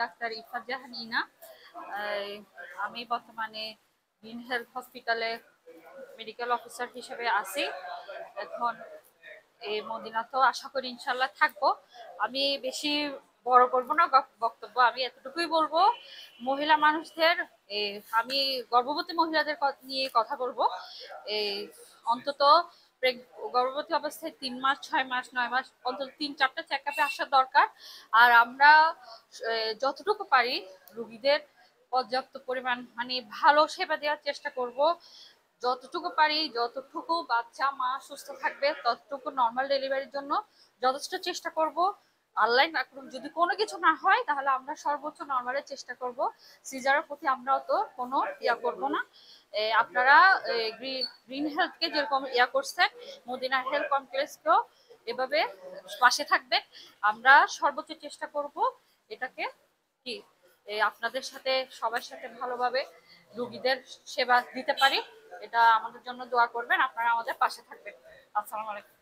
Doctor Ifat জাহান ইনা। আমি বর্তমানে green health হসপিটালে মেডিকেল অফিসার হিসেবে আছি। এখন এই মদিনাতেও আশা করি ইনশাল্লাহ থাকবো। আমি বেশি বড় করবো না বক্তব্য, আমি এতটুকুই বলবো, মহিলা মানুষদের আমি গর্ভবতী মহিলাদের নিয়ে কথা বলবো। এই অন্তত গর্ভবতী অবস্থায় 3 মাস, 6 মাস, 9 মাস অন্তত 3-4টা চেক আপে আসা দরকার। আর আমরা যতটুকু পারি রুগীদের পর্যাপ্ত পরিমাণ মানে ভালো সেবা দেওয়ার চেষ্টা করব। যতটুকু পারি, যতটুকু বাচ্চা মা সুস্থ থাকবে ততটুকু নর্মাল ডেলিভারির জন্য যথেষ্ট চেষ্টা করব। আল্লাহ না করুক যদি কোনো কিছু না হয় তাহলে আমরা সর্বোচ্চ নর্মালের চেষ্টা করব। সিজারের প্রতি আমরা তো কোনো করব না। আপনারা গ্রিন হেলথকে যেরকম করছেন, মদিনা হেলথ কমপ্লেক্সকেও এভাবে পাশে থাকবেন। আমরা সর্বোচ্চ চেষ্টা করব এটাকে কি আপনাদের সাথে সবার সাথে ভালোভাবে রোগীদের সেবা দিতে পারি। এটা আমাদের জন্য দোয়া করবেন, আপনারা আমাদের পাশে থাকবেন। আসসালামু আলাইকুম।